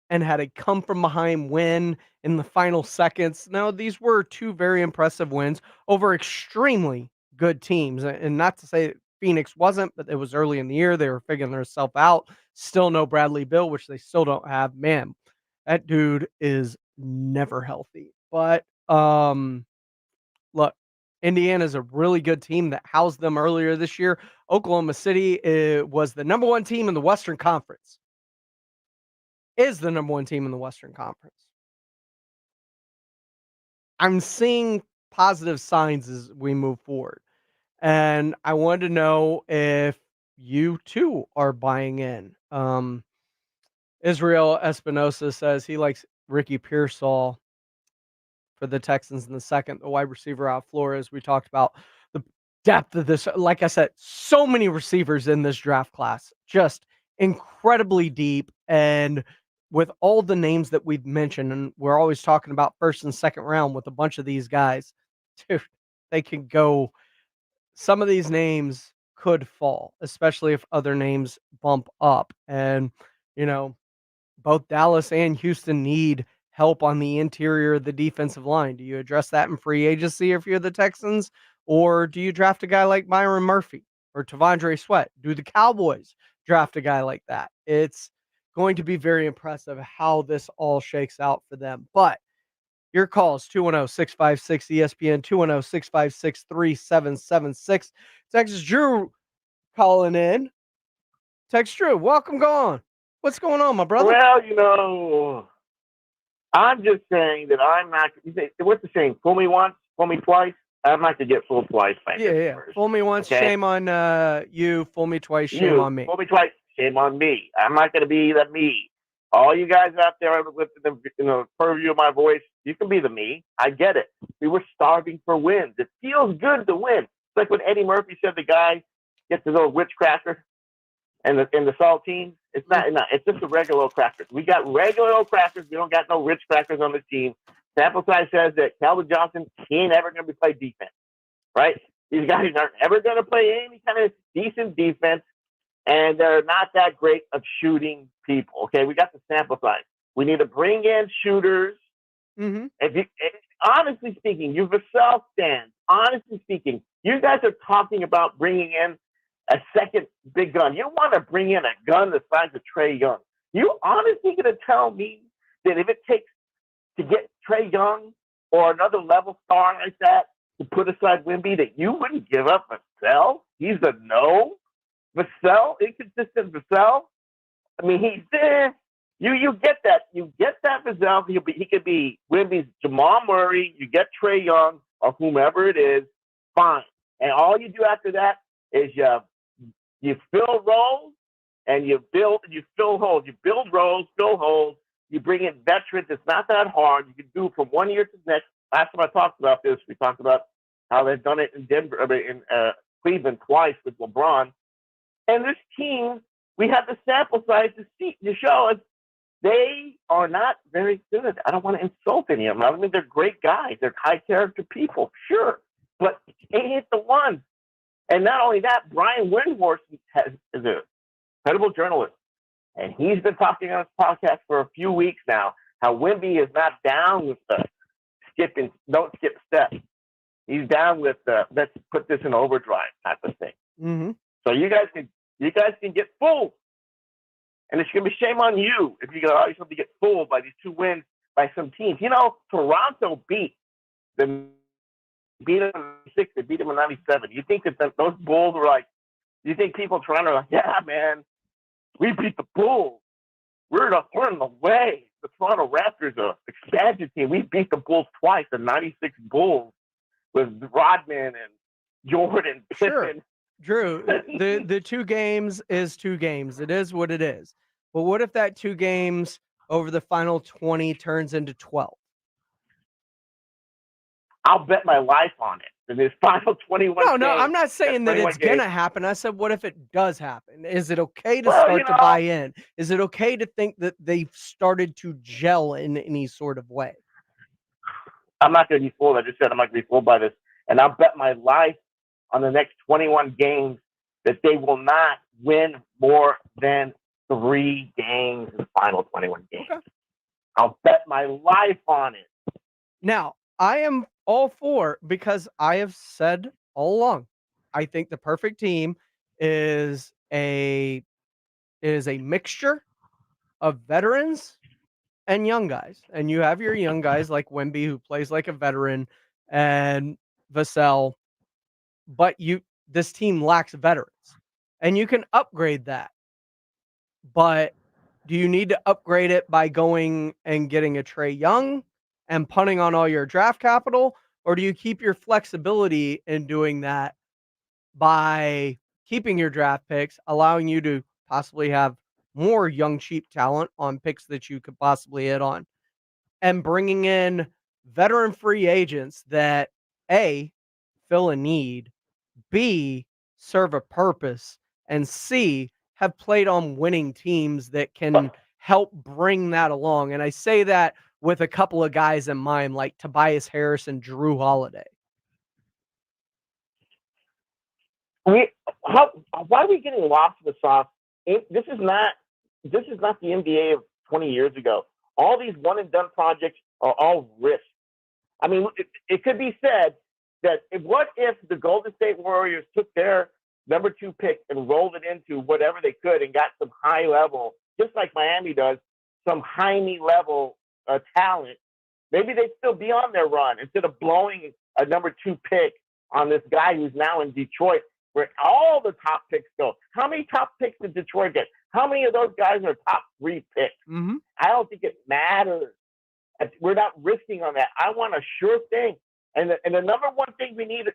and had a come from behind win in the final seconds. No, these were 2 very impressive wins over extremely good teams. And not to say that Phoenix wasn't, but it was early in the year. They were figuring themselves out. Still no Bradley Beal, which they still don't have. Man, that dude is never healthy. But look, Indiana's a really good team that housed them earlier this year. Oklahoma City was the number 1 team in the Western Conference. Is the number 1 team in the Western Conference. I'm seeing positive signs as we move forward. And I wanted to know if you too are buying in. Israel Espinosa says he likes Ricky Pearsall for the Texans in the second, the wide receiver out of Flores. We talked about the depth of this. Like I said, so many receivers in this draft class, just incredibly deep. And with all the names that we've mentioned, and we're always talking about first and second round with a bunch of these guys, dude, they can go. Some of these names could fall, especially if other names bump up. And, both Dallas and Houston need help on the interior of the defensive line. Do you address that in free agency if you're the Texans? Or do you draft a guy like Myron Murphy or Tavondre Sweat? Do the Cowboys draft a guy like that? It's going to be very impressive how this all shakes out for them. But your calls, 210-656-ESPN, 210-656-3776. Texas Drew calling in. Text Drew, welcome, gone. What's going on, my brother? Well, I'm just saying that I'm not. You say, what's the saying? Fool me once, fool me twice. I'm not to get fooled twice. Yeah. Fool me once, okay? Shame on you. Fool me twice, shame on me. Fool me twice, shame on me. I'm not going to be the me. all you guys out there with the purview of my voice, you can be the me. I get it. We were starving for wins. It feels good to win. It's like when Eddie Murphy said the guy gets his little witch cracker and the saltines. It's not. It's just a regular old crackers. We got regular old crackers. We don't got no rich crackers on the team. Sample size says that Calvin Johnson, he ain't ever going to play defense, right? These guys aren't ever going to play any kind of decent defense, and they're not that great of shooting people. Okay, we got the sample size. We need to bring in shooters. Mm-hmm. Honestly speaking, you Vassell stands. Honestly speaking, you guys are talking about bringing in a second big gun. You want to bring in a gun the size of Trae Young. You honestly going to tell me that if it takes to get Trae Young or another level star like that to put aside Wemby, that you wouldn't give up Vassell? He's a no. Vassell, inconsistent Vassell. I mean, he's there. You get that. You get that Vassell. He could be Wemby's Jamal Murray. You get Trae Young or whomever it is. Fine. And all you do after that is you fill roles and you fill holes. You build roles, fill holes. You bring in veterans. It's not that hard. You can do it from one year to the next. Last time I talked about this, we talked about how they've done it in Cleveland twice with LeBron. And this team, we have the sample size to show us they are not very good. I don't want to insult any of them. I mean, they're great guys. They're high character people, sure, but they ain't the ones. And not only that, Brian Windhorst is a credible journalist. And he's been talking on his podcast for a few weeks now, how Wemby is not down with the don't skip steps. He's down with let's put this in overdrive type of thing. Mm-hmm. So you guys can get fooled. And it's going to be shame on you if you're going to get fooled by these two wins by some teams. You know, Toronto beat them in 96, they beat them in 97. You think that those Bulls were like, you think people in Toronto are like, yeah, man, we beat the Bulls. We're in the way. The Toronto Raptors are an expansion team. We beat the Bulls twice, the 96 Bulls with Rodman and Jordan, Pippen. Sure. Drew, the 2 games is 2 games. It is what it is. But what if that 2 games over the final 20 turns into 12? I'll bet my life on it. In this final 21 No, games, I'm not saying that it's going to happen. I said, what if it does happen? Is it okay to start to buy in? Is it okay to think that they've started to gel in any sort of way? I'm not going to be fooled. I just said I'm not going to be fooled by this. And I'll bet my life on the next 21 games that they will not win more than 3 games in the final 21 games. Okay. I'll bet my life on it. Now, I am all for, because I have said all along, I think the perfect team is a mixture of veterans and young guys. And you have your young guys like Wemby, who plays like a veteran, and Vassell, but this team lacks veterans. And you can upgrade that. But do you need to upgrade it by going and getting a Trae Young and punting on all your draft capital? Or do you keep your flexibility in doing that by keeping your draft picks, allowing you to possibly have more young, cheap talent on picks that you could possibly hit on, and bringing in veteran free agents that A, fill a need, B, serve a purpose, and C, have played on winning teams that can help bring that along? And I say that with a couple of guys in mind, like Tobias Harris and Drew Holiday. Why are we getting lost in the sauce? This is not the NBA of 20 years ago. All these one and done projects are all risk. I mean, it could be said that what if the Golden State Warriors took their number 2 pick and rolled it into whatever they could and got some high level, just like Miami does, some high level talent? Maybe they'd still be on their run instead of blowing a number 2 pick on this guy who's now in Detroit, where all the top picks go. How many top picks did Detroit get? How many of those guys are top 3 picks? Mm-hmm. I don't think it matters. We're not risking on that. I want a sure thing. And the number one thing we need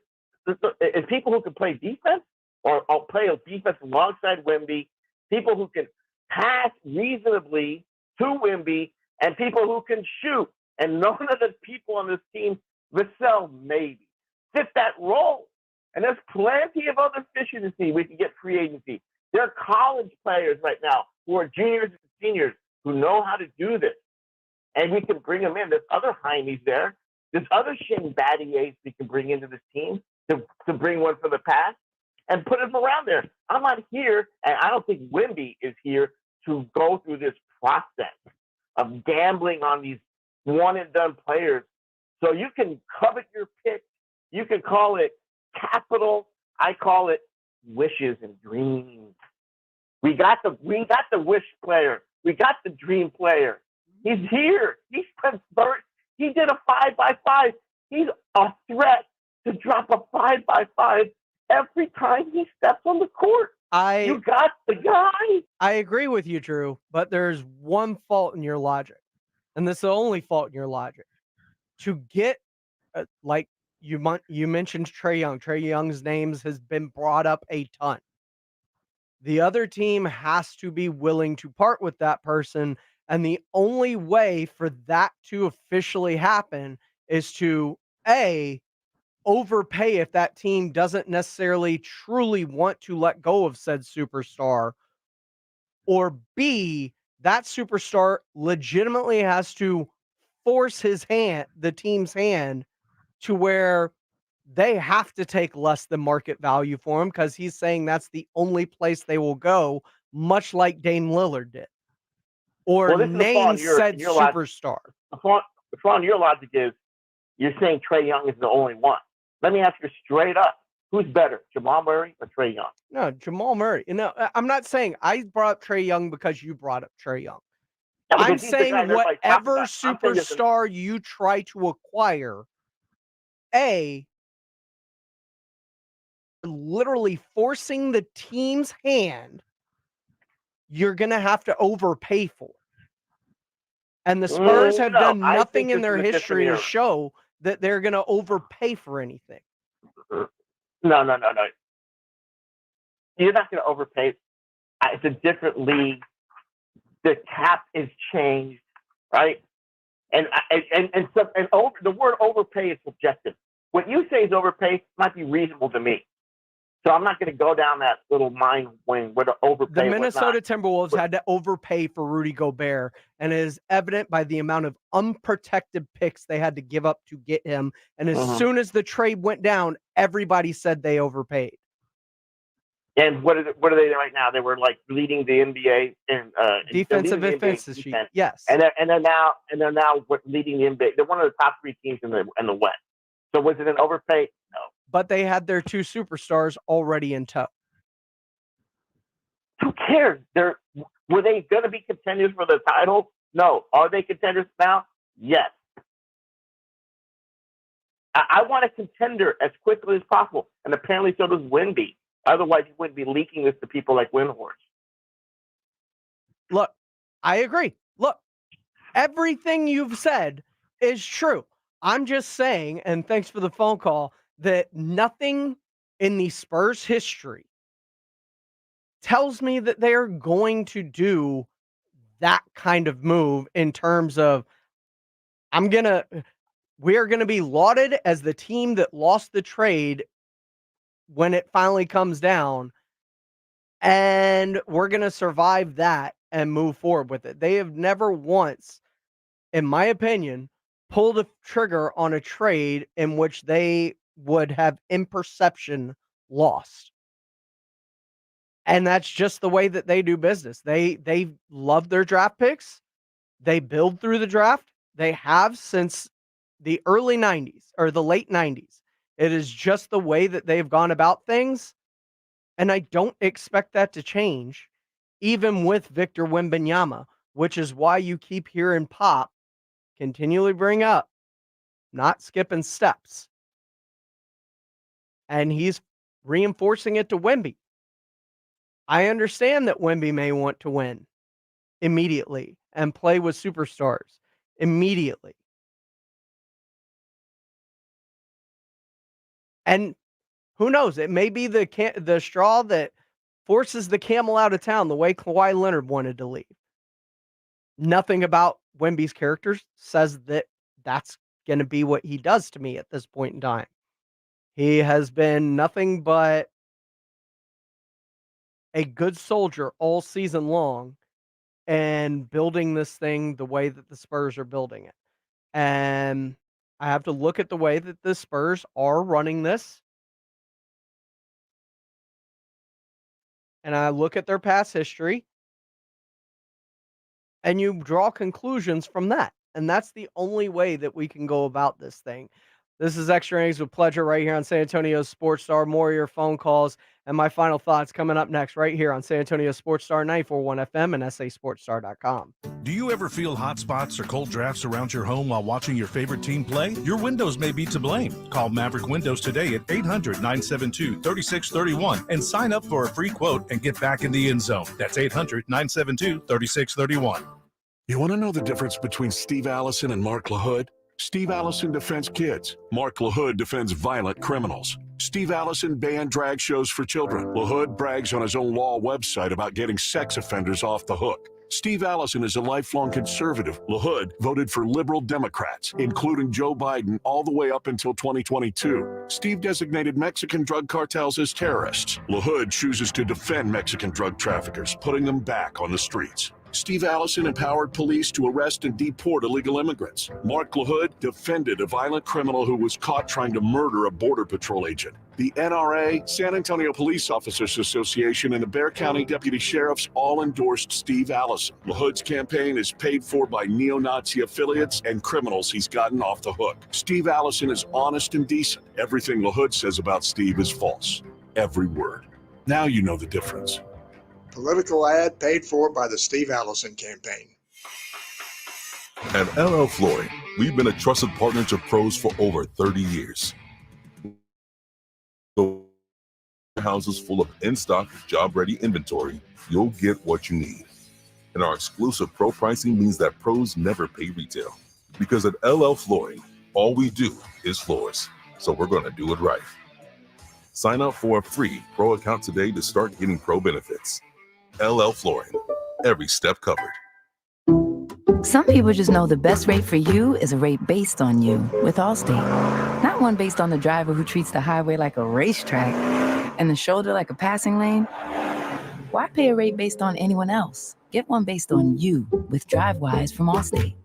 is people who can play defense or play a defense alongside Wemby, people who can pass reasonably to Wemby and people who can shoot. And none of the people on this team, Vassell maybe, fit that role. And there's plenty of other fish in the sea we can get free agency. There are college players right now who are juniors and seniors who know how to do this. And we can bring them in. There's other Heimies there. There's other Shane Battiers we can bring into this team to bring one for the past and put him around there. I'm not here, and I don't think Wemby is here to go through this process of gambling on these one-and-done players. So you can covet your pick. You can call it capital. I call it wishes and dreams. We got the wish player. We got the dream player. He's here. He did a 5x5. He's a threat to drop a 5x5 every time he steps on the court. You got the guy. I agree with you, Drew, but there's one fault in your logic, and this is the only fault in your logic. To get, like you mentioned Trae Young. Trae Young's names has been brought up a ton. The other team has to be willing to part with that person, and the only way for that to officially happen is to A, overpay if that team doesn't necessarily truly want to let go of said superstar, or B, that superstar legitimately has to force the team's hand to where they have to take less than market value for him because he's saying that's the only place they will go, much like Dame Lillard did. Or name said superstar. The flaw in your logic is you're saying Trae Young is the only one. Let me ask you straight up. Who's better, Jamal Murray or Trae Young? No, Jamal Murray. I'm not saying I brought up Trae Young because you brought up Trae Young. Yeah, I'm saying whatever superstar you try to acquire, A, literally forcing the team's hand, you're going to have to overpay for. And the Spurs have done nothing in their history to show that they're going to overpay for anything. No. You're not going to overpay. It's a different league. The cap is changed, right? And the word overpay is subjective. What you say is overpay might be reasonable to me. So I'm not going to go down that little mind wing where the overpay. The Minnesota Timberwolves had to overpay for Rudy Gobert, and it is evident by the amount of unprotected picks they had to give up to get him. And as soon as the trade went down, everybody said they overpaid. And what are they right now? They were like leading the NBA in defensive efficiency sheet. Yes, and they're now leading the NBA. They're one of the top 3 teams in the West. So was it an overpay? No. But they had their 2 superstars already in tow. Who cares? Were they going to be contenders for the title? No. Are they contenders now? Yes. I want a contender as quickly as possible, and apparently so does Wemby. Otherwise, you wouldn't be leaking this to people like Windhorse. Look, I agree. Look, everything you've said is true. I'm just saying, and thanks for the phone call, that nothing in the Spurs history tells me that they're going to do that kind of move in terms of we're going to be lauded as the team that lost the trade when it finally comes down, and we're going to survive that and move forward with it. They have never once, in my opinion, pulled a trigger on a trade in which they would have imperception lost. And that's just the way that they do business. They love their draft picks. They build through the draft. They have since the early 90s or the late 90s. It is just the way that they've gone about things. And I don't expect that to change, even with Victor Wembanyama, which is why you keep hearing Pop continually bring up not skipping steps. And he's reinforcing it to Wemby. I understand that Wemby may want to win immediately and play with superstars immediately. And who knows? It may be the straw that forces the camel out of town the way Kawhi Leonard wanted to leave. Nothing about Wemby's character says that that's going to be what he does to me at this point in time. He has been nothing but a good soldier all season long and building this thing the way that the Spurs are building it. And I have to look at the way that the Spurs are running this. And I look at their past history. And you draw conclusions from that. And that's the only way that we can go about this thing. This is Extra Innings with Pleasure right here on San Antonio Sports Star. More of your phone calls and my final thoughts coming up next right here on San Antonio Sports Star 94.1 FM and sasportstar.com. Do you ever feel hot spots or cold drafts around your home while watching your favorite team play? Your windows may be to blame. Call Maverick Windows today at 800-972-3631 and sign up for a free quote and get back in the end zone. That's 800-972-3631. You want to know the difference between Steve Allison and Mark LaHood? Steve Allison defends kids. Mark LaHood defends violent criminals. Steve Allison banned drag shows for children. LaHood brags on his own law website about getting sex offenders off the hook. Steve Allison is a lifelong conservative. LaHood voted for liberal Democrats, including Joe Biden, all the way up until 2022. Steve designated Mexican drug cartels as terrorists. LaHood chooses to defend Mexican drug traffickers, putting them back on the streets. Steve Allison empowered police to arrest and deport illegal immigrants. Mark LaHood defended a violent criminal who was caught trying to murder a Border Patrol agent. The NRA, San Antonio Police Officers Association, and the Bexar County Deputy Sheriffs all endorsed Steve Allison. LaHood's campaign is paid for by neo-Nazi affiliates and criminals he's gotten off the hook. Steve Allison is honest and decent. Everything LaHood says about Steve is false. Every word. Now you know the difference. Political ad paid for by the Steve Allison campaign. At LL Flooring, we've been a trusted partner to pros for over 30 years. So houses full of in-stock, job-ready inventory, you'll get what you need. And our exclusive pro pricing means that pros never pay retail. Because at LL Flooring, all we do is floors. So we're going to do it right. Sign up for a free pro account today to start getting pro benefits. LL Flooring, every step covered. Some people just know the best rate for you is a rate based on you with Allstate. Not one based on the driver who treats the highway like a racetrack and the shoulder like a passing lane. Why pay a rate based on anyone else? Get one based on you with DriveWise from Allstate.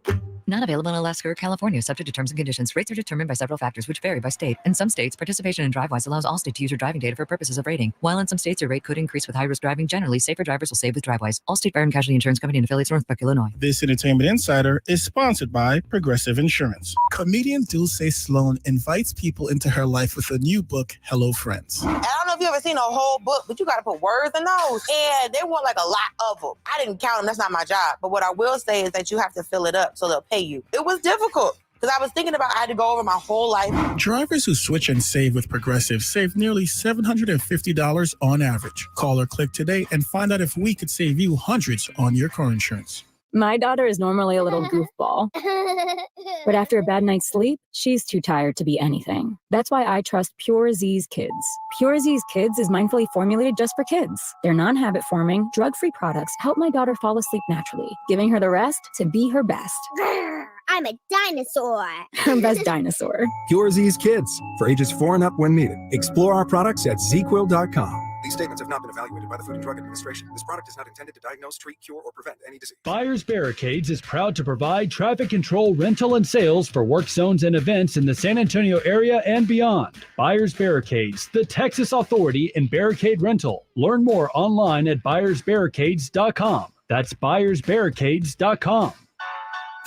Not available in Alaska or California, subject to terms and conditions. Rates are determined by several factors, which vary by state. In some states, participation in DriveWise allows Allstate to use your driving data for purposes of rating. While in some states, your rate could increase with high-risk driving. Generally, safer drivers will save with DriveWise. Allstate Fire and Casualty Insurance Company and affiliates, Northbrook, Illinois. This Entertainment Insider is sponsored by Progressive Insurance. Comedian Dulce Sloan invites people into her life with a new book, Hello Friends. I don't know if you ever seen a whole book, but you got to put words in those. And they want like a lot of them. I didn't count them. That's not my job. But what I will say is that you have to fill it up so they'll pay you. It was difficult because I was thinking about I had to go over my whole life. Drivers who switch and save with Progressive save nearly $750 on average. Call or click today and find out if we could save you hundreds on your car insurance. My daughter is normally a little goofball, but after a bad night's sleep, she's too tired to be anything. That's why I trust Pure Z's Kids. Pure Z's Kids is mindfully formulated just for kids. Their non-habit forming, drug-free products help my daughter fall asleep naturally, giving her the rest to be her best. I'm a dinosaur. Her best dinosaur. Pure Z's Kids, for ages 4 and up when needed. Explore our products at zquil.com. These statements have not been evaluated by the Food and Drug Administration. This product is not intended to diagnose, treat, cure, or prevent any disease. Buyers Barricades is proud to provide traffic control, rental, and sales for work zones and events in the San Antonio area and beyond. Buyers Barricades, the Texas authority in barricade rental. Learn more online at buyersbarricades.com. That's buyersbarricades.com.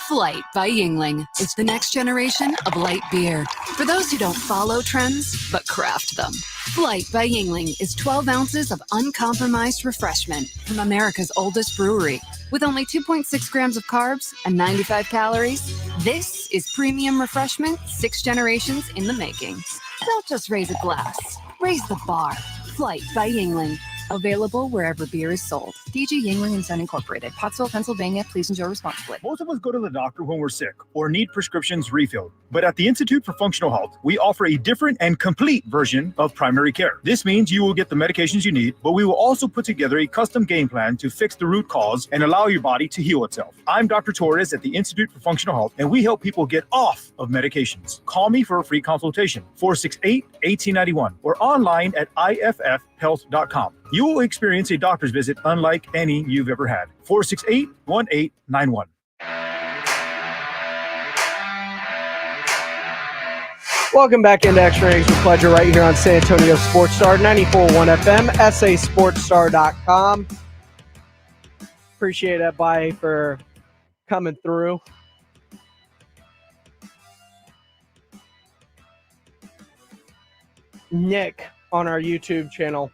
Flight by Yingling. It's the next generation of light beer. For those who don't follow trends, but craft them. Flight by Yingling is 12 ounces of uncompromised refreshment from America's oldest brewery. With only 2.6 grams of carbs and 95 calories, this is premium refreshment 6 generations in the making. Don't just raise a glass. Raise the bar. Flight by Yingling. Available wherever beer is sold. DG Yingling & Son Incorporated, Pottsville, Pennsylvania. Please enjoy responsibly. Most of us go to the doctor when we're sick or need prescriptions refilled. But at the Institute for Functional Health, we offer a different and complete version of primary care. This means you will get the medications you need, but we will also put together a custom game plan to fix the root cause and allow your body to heal itself. I'm Dr. Torres at the Institute for Functional Health, and we help people get off of medications. Call me for a free consultation, 468-1891, or online at iffhealth.com. You will experience a doctor's visit unlike any you've ever had. 468-1891. Welcome back into Extra Innings with Pleasure right here on San Antonio Sports Star, 94.1 FM, sasportstar.com. Appreciate that, bye, for coming through. Nick on our YouTube channel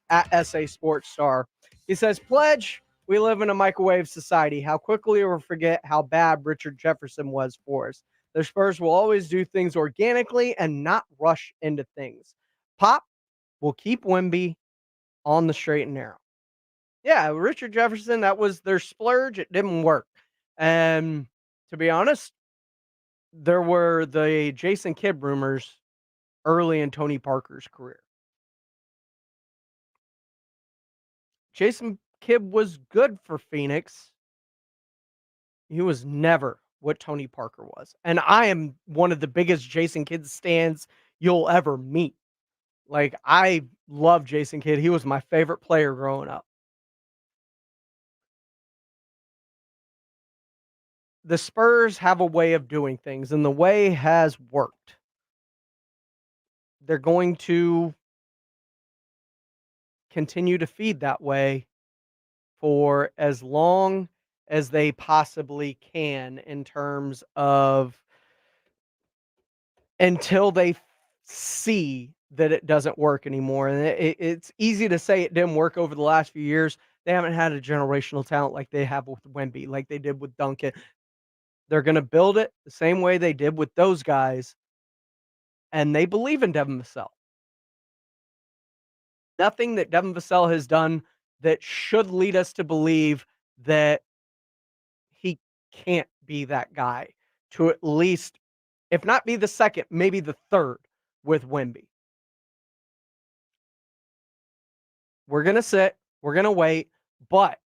at SA Sports Star. He says, Pledge, we live in a microwave society. How quickly we'll forget how bad Richard Jefferson was for us. The Spurs will always do things organically and not rush into things. Pop will keep Wemby on the straight and narrow. Yeah, Richard Jefferson, that was their splurge. It didn't work. And to be honest, there were the Jason Kidd rumors early in Tony Parker's career. Jason Kidd was good for Phoenix. He was never what Tony Parker was. And I am one of the biggest Jason Kidd stans you'll ever meet. Like, I love Jason Kidd. He was my favorite player growing up. The Spurs have a way of doing things, and the way has worked. They're going to continue to feed that way for as long as they possibly can, in terms of until they see that it doesn't work anymore. And it's easy to say it didn't work over the last few years. They haven't had a generational talent like they have with Wemby, like they did with Duncan. They're going to build it the same way they did with those guys, and they believe in Devin Vassell. Nothing that Devin Vassell has done that should lead us to believe that he can't be that guy to at least, if not be the second, maybe the third with Wemby. We're going to sit, we're going to wait, but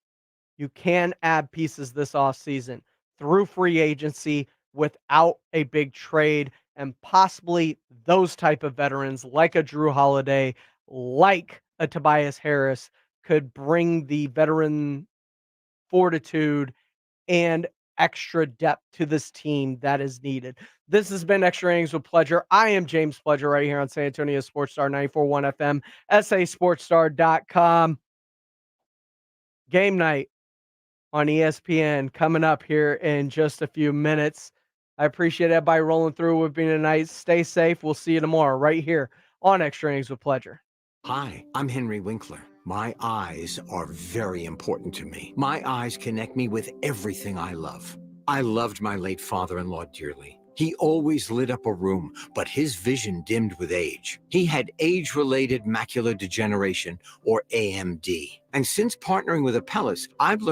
you can add pieces this offseason through free agency without a big trade, and possibly those type of veterans like a Drew Holiday, like a Tobias Harris, could bring the veteran fortitude and extra depth to this team that is needed. This has been Extra Innings with Pleasure. I am James Pleasure right here on San Antonio Sports Star 94.1 FM, sasportstar.com. Game night on ESPN coming up here in just a few minutes. I appreciate everybody rolling through with me tonight. Stay safe. We'll see you tomorrow right here on Extra Innings with Pleasure. Hi, I'm Henry Winkler. My eyes are very important to me. My eyes connect me with everything I love. I loved my late father-in-law dearly. He always lit up a room, but his vision dimmed with age. He had age-related macular degeneration, or AMD. And since partnering with Apellis, I've learned